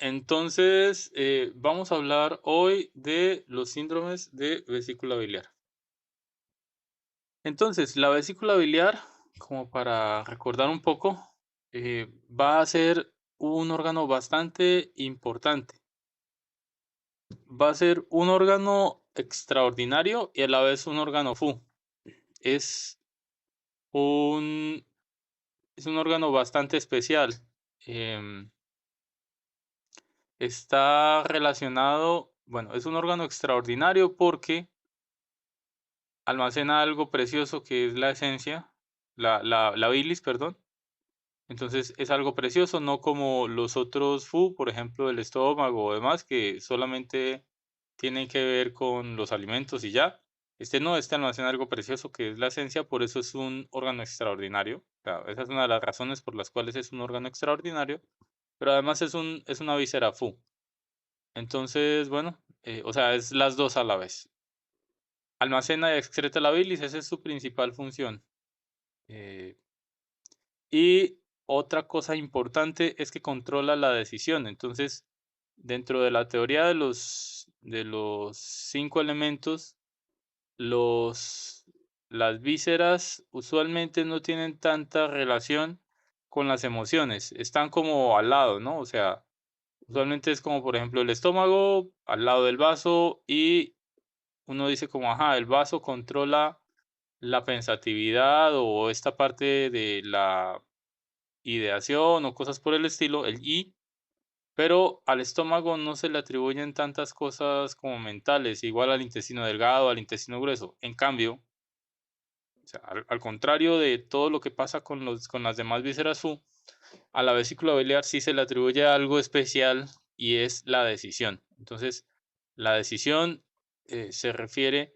Entonces, vamos a hablar hoy de los síndromes de vesícula biliar. Entonces, la vesícula biliar, como para recordar un poco, va a ser un órgano bastante importante. Va a ser un órgano extraordinario y a la vez un órgano fu. Es un, es un órgano bastante especial. Em, Está relacionado, bueno, es un órgano extraordinario porque almacena algo precioso que es la esencia, la bilis, perdón. Entonces es algo precioso, no como los otros fu, por ejemplo, el estómago o demás, que solamente tienen que ver con los alimentos y ya. Este no, este almacena algo precioso que es la esencia, por eso es un órgano extraordinario. O sea, esa es una de las razones por las cuales es un órgano extraordinario, pero además es una víscera fu. Entonces, bueno, o sea, es las dos a la vez. Almacena y excreta la bilis, esa es su principal función. Eh, y otra cosa importante es que controla la decisión. Entonces, dentro de la teoría de los 5 elementos, los, las vísceras usualmente no tienen tanta relación con las emociones. Están como al lado, ¿no? O sea, usualmente es como, por ejemplo, el estómago al lado del vaso y uno dice como, ajá, el vaso controla la pensatividad o esta parte de la ideación o cosas por el estilo, el I, pero al estómago no se le atribuyen tantas cosas como mentales, igual al intestino delgado, al intestino grueso. En cambio, o sea, al contrario de todo lo que pasa con, con las demás vísceras Fu, a la vesícula biliar sí se le atribuye algo especial y es la decisión. Entonces, la decisión se refiere,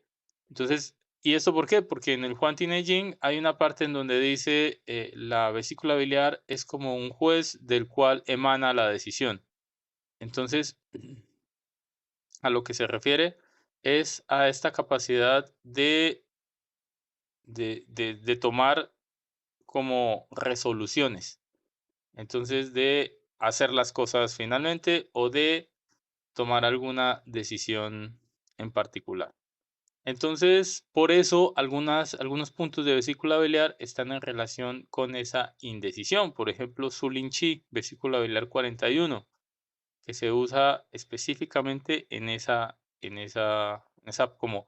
entonces, ¿y esto por qué? Porque en el Huang Tinei hay una parte en donde dice la vesícula biliar es como un juez del cual emana la decisión. Entonces, a lo que se refiere es a esta capacidad de tomar como resoluciones. Entonces, de hacer las cosas finalmente o de tomar alguna decisión en particular. Entonces, por eso algunos puntos de vesícula biliar están en relación con esa indecisión. Por ejemplo, Su-Lin-Chi, vesícula biliar 41, que se usa específicamente en esa como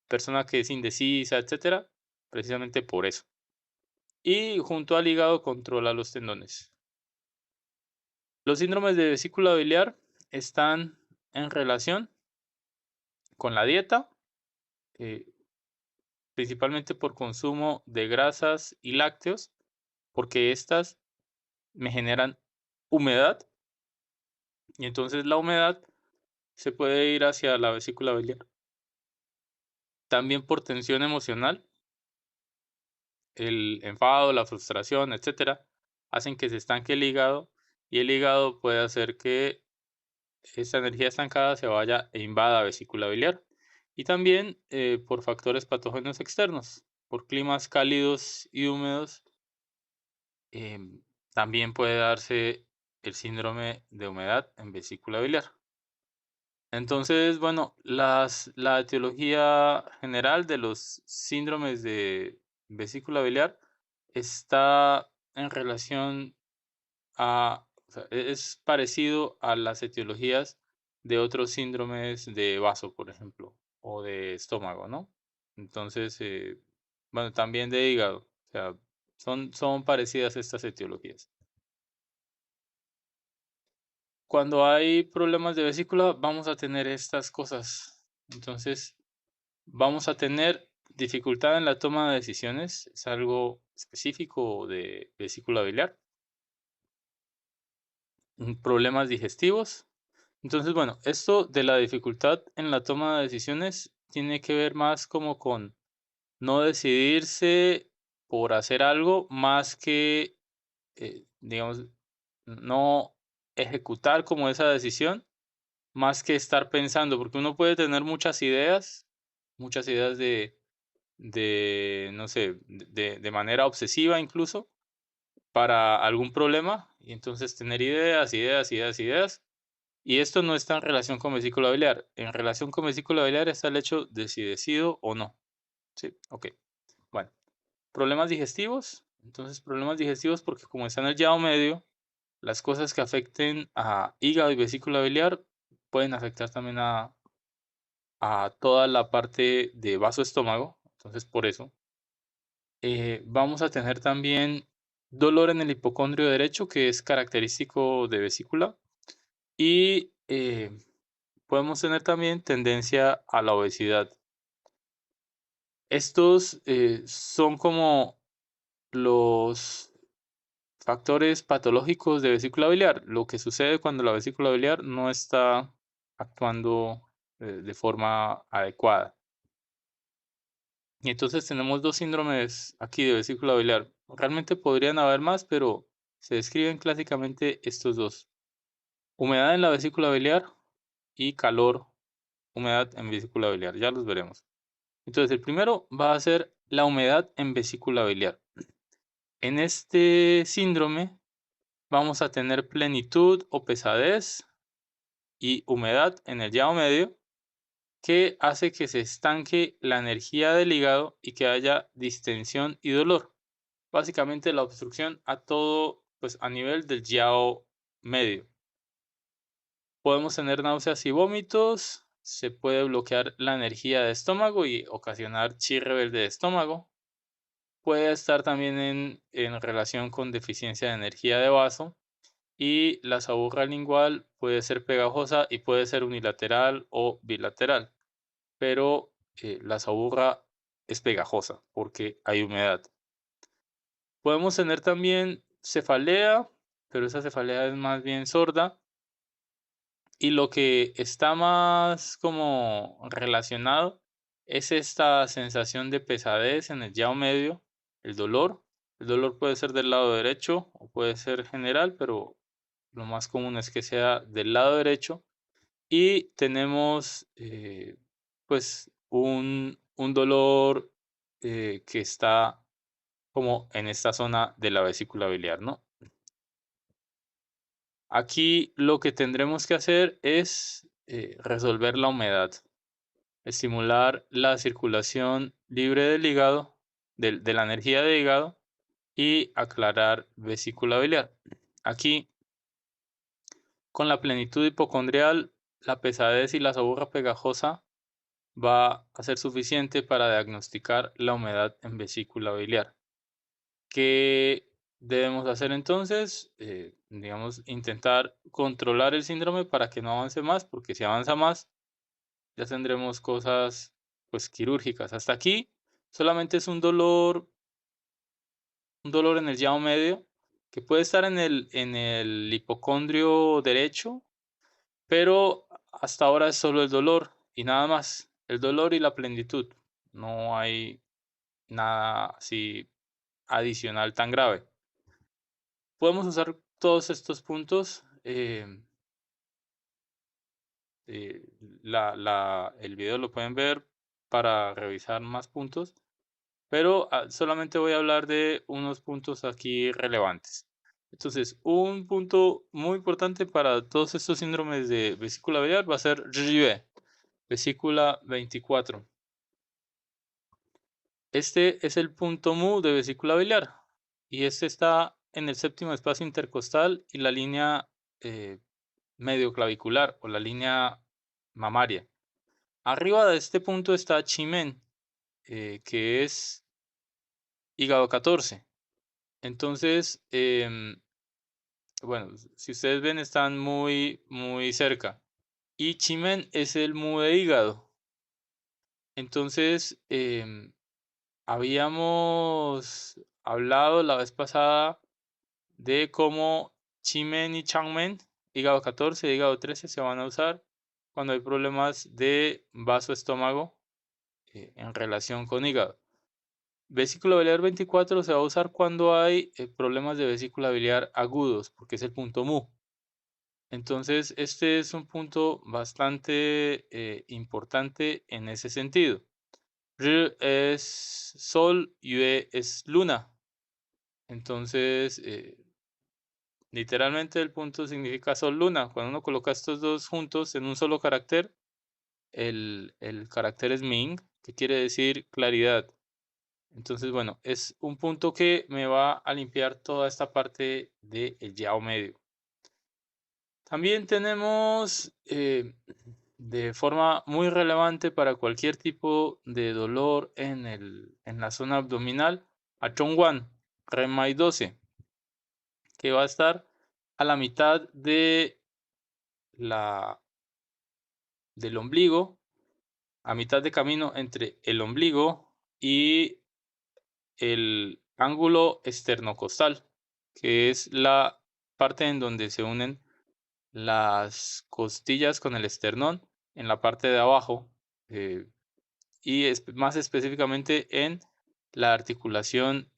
persona que es indecisa, etcétera, precisamente por eso. Y junto al hígado controla los tendones. Los síndromes de vesícula biliar están en relación con la dieta, eh, principalmente por consumo de grasas y lácteos, porque estas me generan humedad y entonces la humedad se puede ir hacia la vesícula biliar. También por tensión emocional, el enfado, la frustración, etcétera, hacen que se estanque el hígado y el hígado puede hacer que esta energía estancada se vaya e invada vesícula biliar. Y también por factores patógenos externos, por climas cálidos y húmedos, em, también puede darse el síndrome de humedad en vesícula biliar. Entonces, bueno, la etiología general de los síndromes de vesícula biliar está en relación o sea, es parecido a las etiologías de otros síndromes de vaso, por ejemplo, o de estómago, ¿no? Entonces, bueno, también de hígado, o sea, son parecidas estas etiologías. Cuando hay problemas de vesícula, vamos a tener estas cosas. Entonces, vamos a tener dificultad en la toma de decisiones, es algo específico de vesícula biliar. Problemas digestivos. Entonces, bueno, esto de la dificultad en la toma de decisiones tiene que ver más como con no decidirse por hacer algo, más que, digamos, no ejecutar como esa decisión, más que estar pensando, porque uno puede tener muchas ideas no sé, de manera obsesiva incluso, para algún problema y entonces tener ideas, ideas, ideas, ideas. Y esto no está en relación con vesícula biliar. En relación con vesícula biliar está el hecho de si decido o no. Sí, ok. Bueno, problemas digestivos. Entonces, problemas digestivos porque como está en el llado medio, las cosas que afecten a hígado y vesícula biliar pueden afectar también a toda la parte de vaso estómago. Entonces, por eso. Vamos a tener también dolor en el hipocondrio derecho, que es característico de vesícula. Y podemos tener también tendencia a la obesidad. Estos son como los factores patológicos de vesícula biliar, lo que sucede cuando la vesícula biliar no está actuando de forma adecuada. Y entonces tenemos dos síndromes aquí de vesícula biliar. Realmente podrían haber más, pero se describen clásicamente estos dos. Humedad en la vesícula biliar y calor, humedad en vesícula biliar. Ya los veremos. Entonces, el primero va a ser la humedad en vesícula biliar. En este síndrome vamos a tener plenitud o pesadez y humedad en el llado medio que hace que se estanque la energía del hígado y que haya distensión y dolor. Básicamente la obstrucción a todo, pues a nivel del llado medio. Podemos tener náuseas y vómitos, se puede bloquear la energía de estómago y ocasionar chi rebelde de estómago. Puede estar también en relación con deficiencia de energía de vaso y la saburra lingual puede ser pegajosa y puede ser unilateral o bilateral, pero la saburra es pegajosa porque hay humedad. Podemos tener también cefalea, pero esa cefalea es más bien sorda. Y lo que está más como relacionado es esta sensación de pesadez en el llado medio, el dolor. El dolor puede ser del lado derecho o puede ser general, pero lo más común es que sea del lado derecho. Y tenemos pues un dolor que está como en esta zona de la vesícula biliar, ¿no? Aquí lo que tendremos que hacer es resolver la humedad, estimular la circulación libre del hígado, de la energía del hígado y aclarar vesícula biliar. Aquí, con la plenitud hipocondrial, la pesadez y la saburra pegajosa va a ser suficiente para diagnosticar la humedad en vesícula biliar. ¿Qué debemos hacer entonces? Digamos, intentar controlar el síndrome para que no avance más, porque si avanza más, ya tendremos cosas pues quirúrgicas. Hasta aquí solamente es un dolor en el llado medio, que puede estar en el hipocondrio derecho, pero hasta ahora es solo el dolor y nada más. El dolor y la plenitud. No hay nada así adicional tan grave. Podemos usar todos estos puntos. Eh, el video lo pueden ver para revisar más puntos, pero solamente voy a hablar de unos puntos aquí relevantes. Entonces, un punto muy importante para todos estos síndromes de vesícula biliar va a ser RIVE, vesícula 24. Este es el punto mu de vesícula biliar y este está en el séptimo espacio intercostal y la línea medio clavicular o la línea mamaria. Arriba de este punto está Chimen, que es hígado 14. Entonces, bueno, si ustedes ven, están muy, muy cerca. Y Chimen es el mu de hígado. Entonces, habíamos hablado la vez pasada de cómo Chimen y Changmen, hígado 14 y hígado 13, se van a usar cuando hay problemas de vaso estómago en relación con hígado. Vesícula biliar 24 se va a usar cuando hay problemas de vesícula biliar agudos, porque es el punto mu. Entonces, este es un punto bastante importante en ese sentido. R es sol y E es luna. Entonces, literalmente el punto significa sol luna. Cuando uno coloca estos dos juntos en un solo carácter, el carácter es Ming, que quiere decir claridad. Entonces, bueno, es un punto que me va a limpiar toda esta parte del Yao medio. También tenemos de forma muy relevante para cualquier tipo de dolor en la zona abdominal a Chongwan, Renmai 12, que va a estar a la mitad la, del ombligo, a mitad de camino entre el ombligo y el ángulo esternocostal, que es la parte en donde se unen las costillas con el esternón en la parte de abajo, eh, y más específicamente en la articulación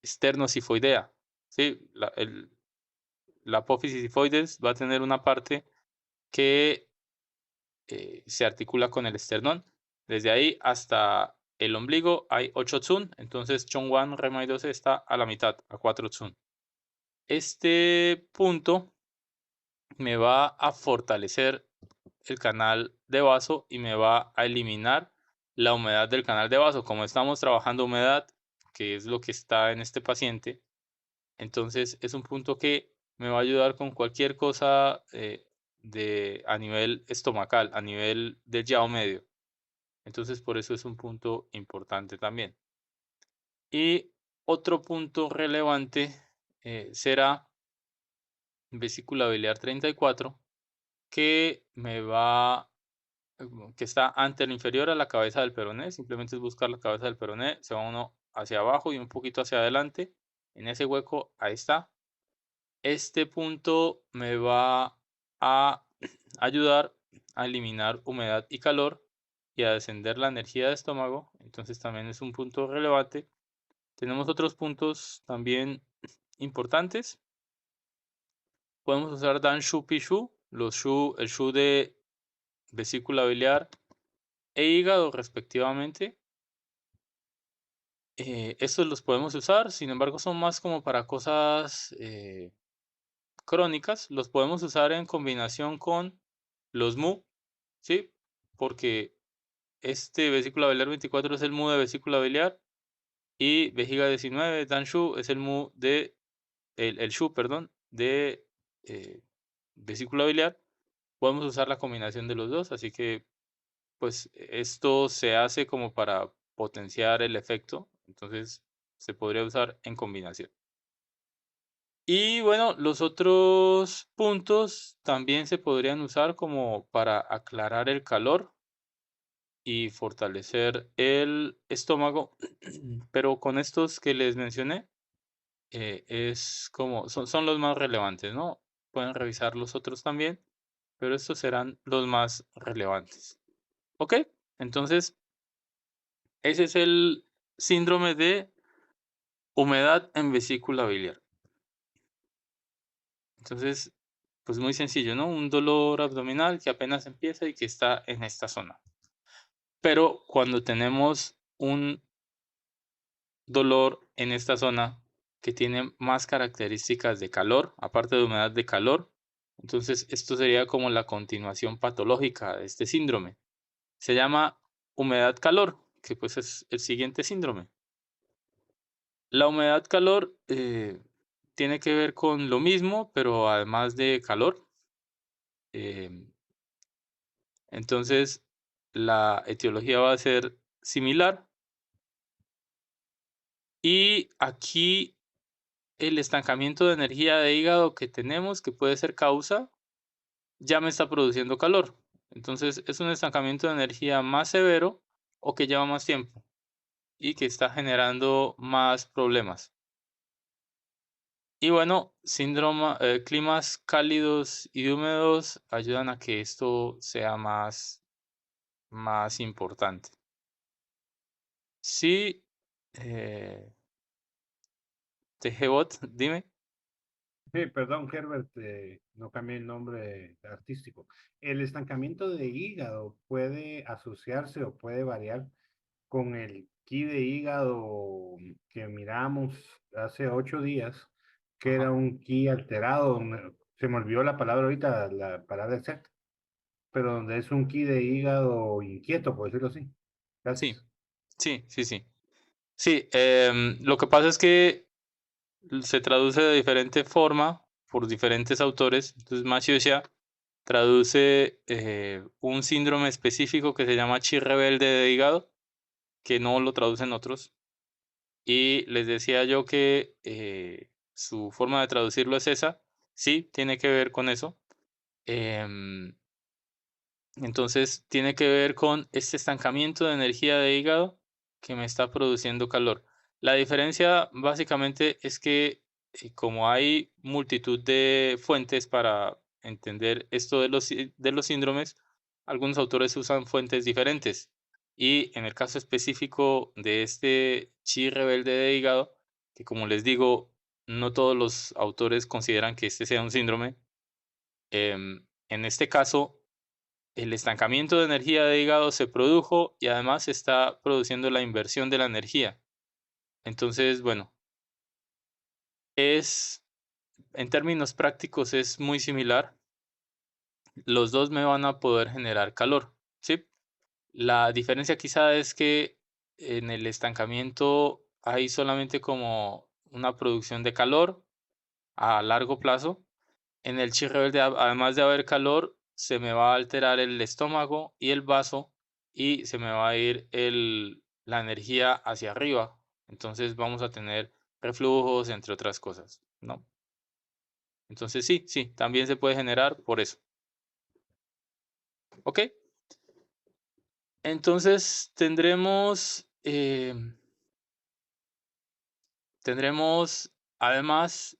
esternocifoidea. ¿Sí? La apófisis sifoides va a tener una parte que se articula con el esternón. Desde ahí hasta el ombligo hay 8 tsun, entonces Chongwan Remai 12 está a la mitad, a 4 tsun. Este punto me va a fortalecer el canal de vaso y me va a eliminar la humedad del canal de vaso. Como estamos trabajando humedad, que es lo que está en este paciente, entonces es un punto que me va a ayudar con cualquier cosa a nivel estomacal, a nivel del yao medio. Entonces por eso es un punto importante también. Y otro punto relevante será vesícula biliar 34, que me va que está ante la inferior a la cabeza del peroné. Simplemente es buscar la cabeza del peroné, se va uno hacia abajo y un poquito hacia adelante. En ese hueco, ahí está. Este punto me va a ayudar a eliminar humedad y calor y a descender la energía de estómago. Entonces también es un punto relevante. Tenemos otros puntos también importantes. Podemos usar Dan Shu Pi Shu, el Shu de vesícula biliar e hígado respectivamente. Estos los podemos usar, sin embargo, son más como para cosas crónicas. Los podemos usar en combinación con los Mu, ¿sí? Porque este vesícula biliar 24 es el Mu de vesícula biliar y vejiga 19, Dan Shu, es el Mu de, el Shu, perdón, de eh, vesícula biliar. Podemos usar la combinación de los dos, así que pues esto se hace como para potenciar el efecto, entonces se podría usar en combinación. Y bueno, los otros puntos también se podrían usar como para aclarar el calor y fortalecer el estómago, pero con estos que les mencioné, es como, son los más relevantes, ¿no? Pueden revisar los otros también, pero estos serán los más relevantes. ¿Ok? Entonces, ese es el síndrome de humedad en vesícula biliar. Entonces, pues muy sencillo, ¿no? Un dolor abdominal que apenas empieza y que está en esta zona. Pero cuando tenemos un dolor en esta zona que tiene más características de calor, aparte de humedad de calor, entonces esto sería como la continuación patológica de este síndrome. Se llama humedad-calor, que pues es el siguiente síndrome. La humedad-calor tiene que ver con lo mismo, pero además de calor. Em, entonces, la etiología va a ser similar. Y aquí el estancamiento de energía de hígado que tenemos, que puede ser causa, ya me está produciendo calor. Entonces, es un estancamiento de energía más severo o que lleva más tiempo y que está generando más problemas. Y bueno, climas cálidos y húmedos ayudan a que esto sea más importante. Sí, eh, Tejebot, dime. Sí, perdón, Herbert, no cambié el nombre artístico. El estancamiento de hígado puede asociarse o puede variar con el ki de hígado que miramos hace 8 días, que era Ajá. un ki alterado. Se me olvidó la palabra ahorita, la palabra exacta, pero donde es un ki de hígado inquieto, por decirlo así. Sí, Gracias. sí, sí, sí. Sí, lo que pasa es que se traduce de diferente forma por diferentes autores. Entonces, Mashiosha traduce un síndrome específico que se llama chi rebelde de hígado, que no lo traducen otros. Y les decía yo que su forma de traducirlo es esa. Sí, tiene que ver con eso. Em, entonces, tiene que ver con este estancamiento de energía de hígado que me está produciendo calor. La diferencia básicamente es que como hay multitud de fuentes para entender esto de de los síndromes, algunos autores usan fuentes diferentes. Y en el caso específico de este chi rebelde de hígado, que como les digo, no todos los autores consideran que este sea un síndrome, en este caso el estancamiento de energía de hígado se produjo y además se está produciendo la inversión de la energía. Entonces, bueno, es, en términos prácticos es muy similar. Los dos me van a poder generar calor, ¿sí? La diferencia quizá es que en el estancamiento hay solamente como una producción de calor a largo plazo. En el chi rebelde, además de haber calor, se me va a alterar el estómago y el vaso y se me va a ir la energía hacia arriba. Entonces vamos a tener reflujos, entre otras cosas, ¿no? Entonces sí, sí, también se puede generar por eso. ¿Ok? Entonces tendremos además,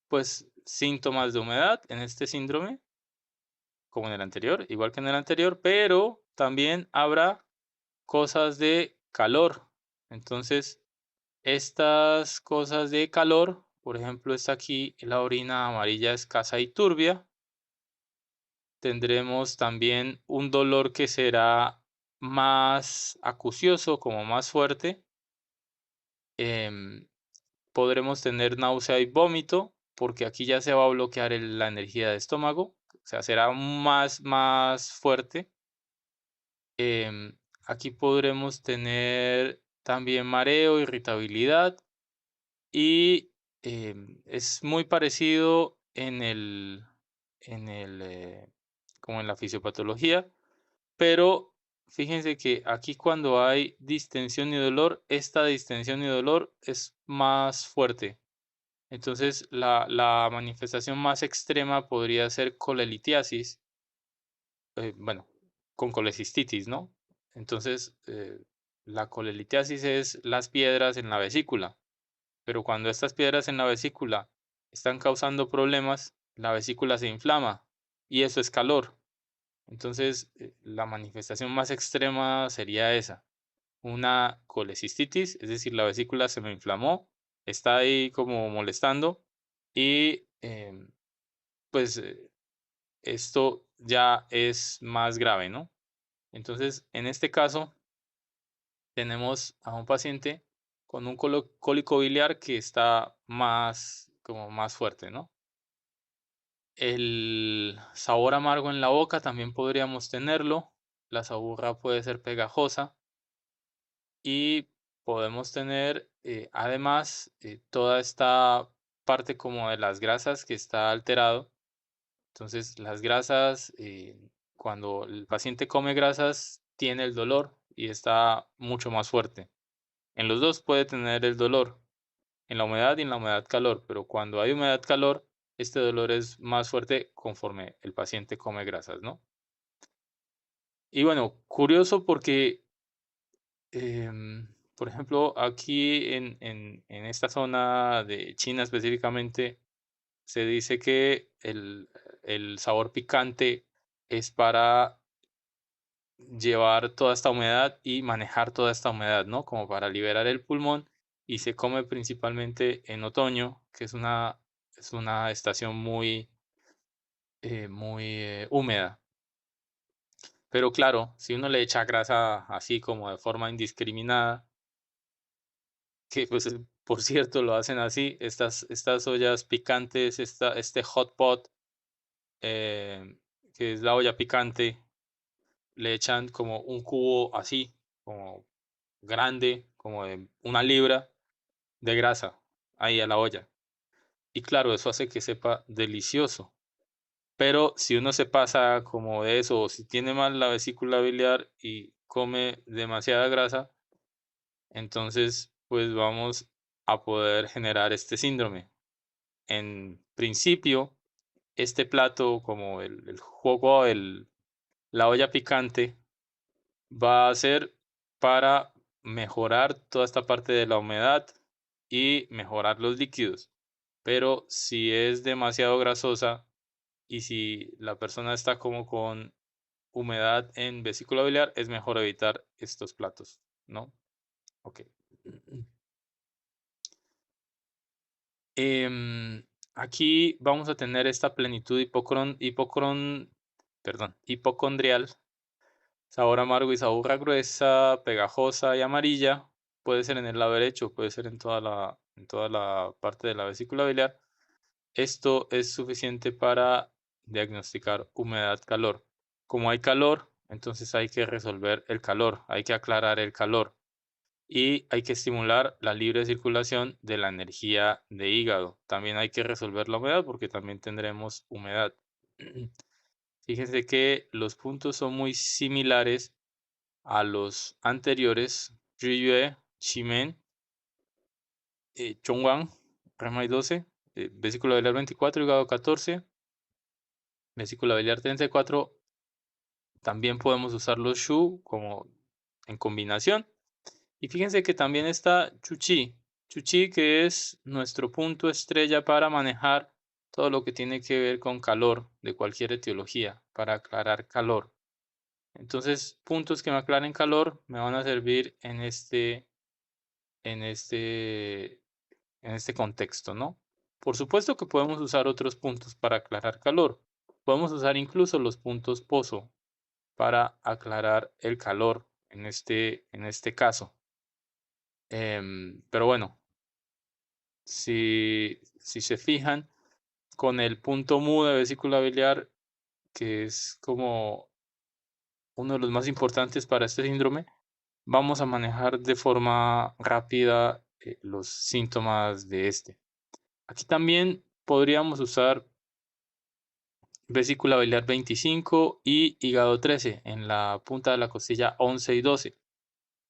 pues síntomas de humedad en este síndrome, como en el anterior, igual que en el anterior, pero también habrá cosas de calor. Entonces, estas cosas de calor, por ejemplo, está aquí la orina amarilla escasa y turbia. Tendremos también un dolor que será más acucioso, como más fuerte. Em, Podremos tener náusea y vómito, porque aquí ya se va a bloquear la energía de estómago, o sea, será más fuerte. Em, Aquí podremos tener también mareo, irritabilidad y es muy parecido en el, como en la fisiopatología, pero fíjense que aquí cuando hay distensión y dolor, esta distensión y dolor es más fuerte. Entonces, la manifestación más extrema podría ser colelitiasis, bueno, con colecistitis, ¿no? Entonces, la colelitiasis es las piedras en la vesícula, pero cuando estas piedras en la vesícula están causando problemas, la vesícula se inflama y eso es calor. Entonces, la manifestación más extrema sería esa, una colecistitis, es decir, la vesícula se me inflamó, está ahí como molestando y pues esto ya es más grave, ¿no? Entonces, en este caso, tenemos a un paciente con un cólico biliar que está más, como más fuerte, ¿no? El sabor amargo en la boca también podríamos tenerlo. La saburra puede ser pegajosa y podemos tener, además, toda esta parte como de las grasas que está alterado. Entonces, las grasas, cuando el paciente come grasas, tiene el dolor y está mucho más fuerte. En los 2 puede tener el dolor, en la humedad y en la humedad-calor, pero cuando hay humedad-calor, este dolor es más fuerte conforme el paciente come grasas, ¿no? Y bueno, curioso porque, por ejemplo, aquí en esta zona de China específicamente, se dice que el sabor picante es para llevar toda esta humedad y manejar toda esta humedad, ¿no? Como para liberar el pulmón y se come principalmente en otoño, que es una estación muy húmeda. Pero claro, si uno le echa grasa así como de forma indiscriminada, que pues, por cierto, lo hacen así, estas ollas picantes, este hot pot, que es la olla picante, le echan como un cubo así, como grande, como de 1 libra de grasa ahí a la olla. Y claro, eso hace que sepa delicioso. Pero si uno se pasa como de eso, o si tiene mal la vesícula biliar y come demasiada grasa, entonces pues vamos a poder generar este síndrome. En principio, este plato, como el jugo, la olla picante, va a ser para mejorar toda esta parte de la humedad y mejorar los líquidos. Pero si es demasiado grasosa y si la persona está como con humedad en vesícula biliar, es mejor evitar estos platos, ¿no? Ok. Aquí vamos a tener esta plenitud hipocondrial, sabor amargo y sabor gruesa, pegajosa y amarilla. Puede ser en el lado derecho, puede ser en toda la parte de la vesícula biliar. Esto es suficiente para diagnosticar humedad-calor. Como hay calor, entonces hay que resolver el calor, hay que aclarar el calor y hay que estimular la libre circulación de la energía de hígado. También hay que resolver la humedad porque también tendremos humedad. Fíjense que los puntos son muy similares a los anteriores. Ryue, Chimen, Chongwang, Remai 12, vesícula biliar 24, hígado 14, vesícula biliar 34. También podemos usar los Shu como en combinación. Y fíjense que también está Chuchi. Chuchi, que es nuestro punto estrella para manejar todo lo que tiene que ver con calor de cualquier etiología, para aclarar calor. Entonces, puntos que me aclaren calor me van a servir en este, en este contexto, ¿no? Por supuesto que podemos usar otros puntos para aclarar calor. Podemos usar incluso los puntos pozo para aclarar el calor en este caso. Pero bueno, si se fijan, con el punto mu de vesícula biliar, que es como uno de los más importantes para este síndrome, vamos a manejar de forma rápida los síntomas de este. Aquí también podríamos usar vesícula biliar 25 y hígado 13 en la punta de la costilla 11 y 12,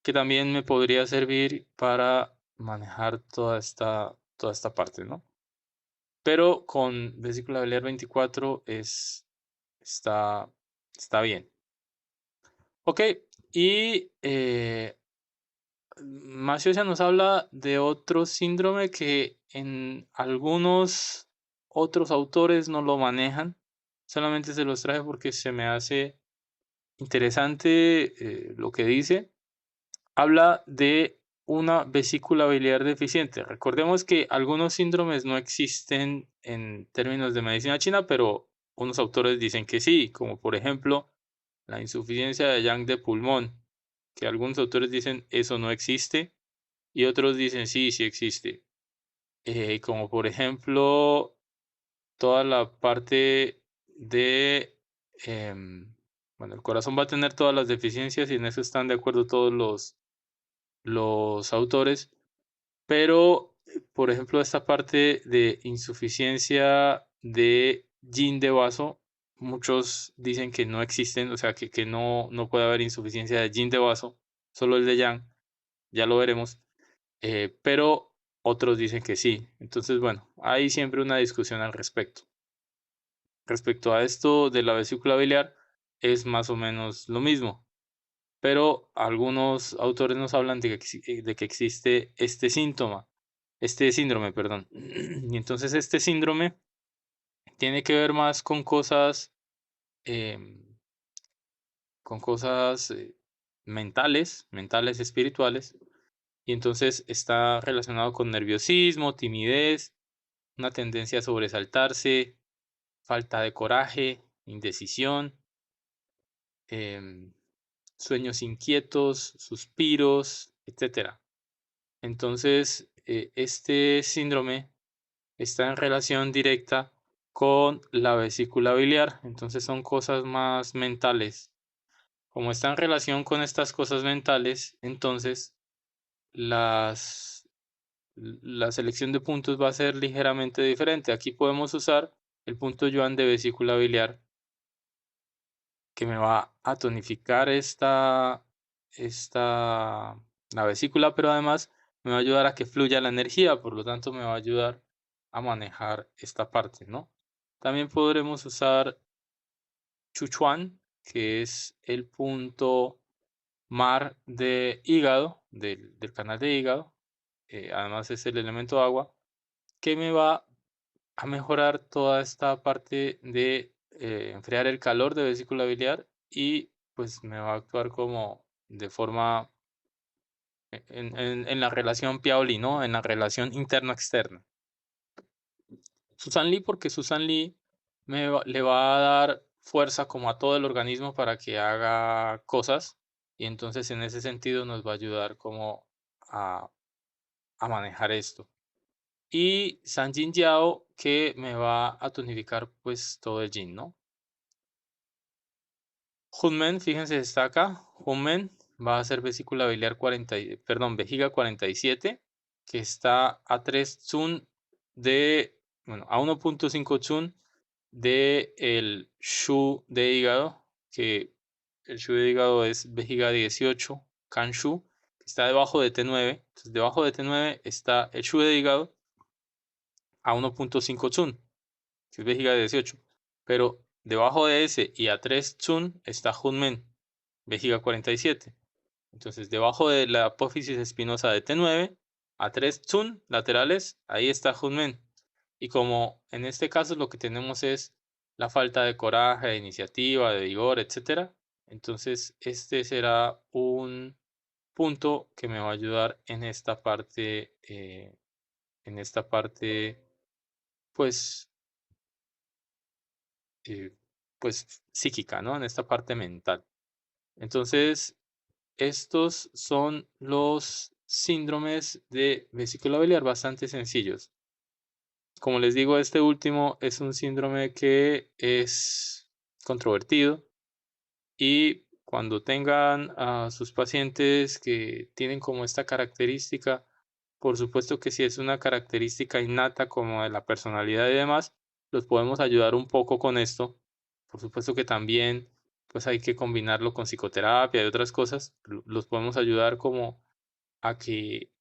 que también me podría servir para manejar toda esta parte, ¿no? Pero con vesícula biliar 24 está, está bien. Ok, y Maciocia nos habla de otro síndrome que en algunos otros autores no lo manejan. Solamente se los traje porque se me hace interesante lo que dice. Habla de una vesícula biliar deficiente. Recordemos que algunos síndromes no existen en términos de medicina china, pero unos autores dicen que sí, como por ejemplo la insuficiencia de Yang de pulmón, que algunos autores dicen eso no existe y otros dicen sí, sí existe. Como por ejemplo toda la parte de, bueno, el corazón va a tener todas las deficiencias y en eso están de acuerdo todos los autores, pero, por ejemplo, esta parte de insuficiencia de yin de vaso, muchos dicen que no existen, o sea, que no puede haber insuficiencia de yin de vaso, solo el de yang, ya lo veremos, pero otros dicen que sí. Entonces, bueno, hay siempre una discusión al respecto. Respecto a esto de la vesícula biliar, es más o menos lo mismo. Pero algunos autores nos hablan de que existe este síndrome, perdón. Y entonces este síndrome tiene que ver más em, con cosas mentales, espirituales, y entonces está relacionado con nerviosismo, timidez, una tendencia a sobresaltarse, falta de coraje, indecisión, em, sueños inquietos, suspiros, etcétera. Entonces, este síndrome está en relación directa con la vesícula biliar, entonces son cosas más mentales. Como está en relación con estas cosas mentales, entonces las la selección de puntos va a ser ligeramente diferente. Aquí podemos usar el punto Yuan de vesícula biliar, que me va a tonificar esta la vesícula, pero además me va a ayudar a que fluya la energía, por lo tanto me va a ayudar a manejar esta parte, ¿no? También podremos usar Chuchuan, que es el punto mar de hígado, del canal de hígado, además es el elemento agua, que me va a mejorar toda esta parte de enfriar el calor de vesícula biliar y pues me va a actuar como de forma en la relación Piaoli, ¿no? En la relación interno-externa. Susan Lee, porque Susan Lee le va a dar fuerza como a todo el organismo para que haga cosas y entonces en ese sentido nos va a ayudar como a, a manejar esto. Y San Jin Yao que me va a tonificar pues todo el yin, ¿no? Hunmen, fíjense, está acá. Hunmen va a ser vesícula biliar perdón, vejiga 47, que está a 3 Tsun bueno, a 1.5 Tsun de el Shu de hígado, que el Shu de hígado es vejiga 18, Kanshu, que está debajo de T9. Entonces, debajo de T9 está el Shu de hígado a 1.5 Tsun, que es vejiga 18. Pero debajo de ese y a 3 Tsun está Hunmen, vejiga 47. Entonces, debajo de la apófisis espinosa de T9, a 3 Tsun laterales, ahí está Hunmen. Y como en este caso lo que tenemos es la falta de coraje, de iniciativa, de vigor, etcétera, entonces este será un punto que me va a ayudar en esta parte, pues, eh, pues psíquica, ¿no? En esta parte mental. Entonces, estos son los síndromes de vesícula biliar bastante sencillos. Como les digo, este último es un síndrome que es controvertido y cuando tengan a sus pacientes que tienen como esta característica, por supuesto que si es una característica innata como de la personalidad y demás, los podemos ayudar un poco con esto. Por supuesto que también pues hay que combinarlo con psicoterapia y otras cosas. Los podemos ayudar como a que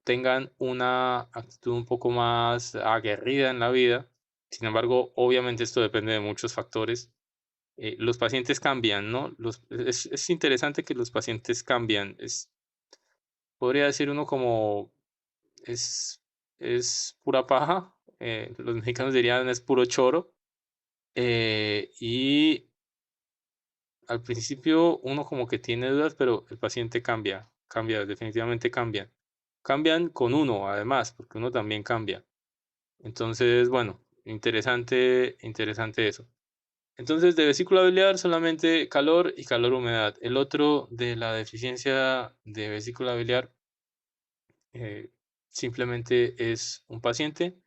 tengan una actitud un poco más aguerrida en la vida. Sin embargo, obviamente esto depende de muchos factores. Los pacientes cambian, ¿no? Es interesante que los pacientes cambian. Podría decir uno como es, es pura paja. Los mexicanos dirían es puro choro. Y al principio uno como que tiene dudas, pero el paciente cambia, definitivamente cambian. Cambian con uno, además, porque uno también cambia. Entonces, bueno, interesante eso. Entonces, de vesícula biliar solamente calor y calor-humedad. El otro de la deficiencia de vesícula biliar simplemente es un paciente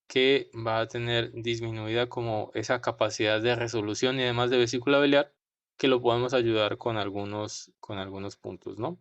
que va a tener disminuida como esa capacidad de resolución y demás de vesícula biliar, que lo podemos ayudar con algunos puntos, ¿no?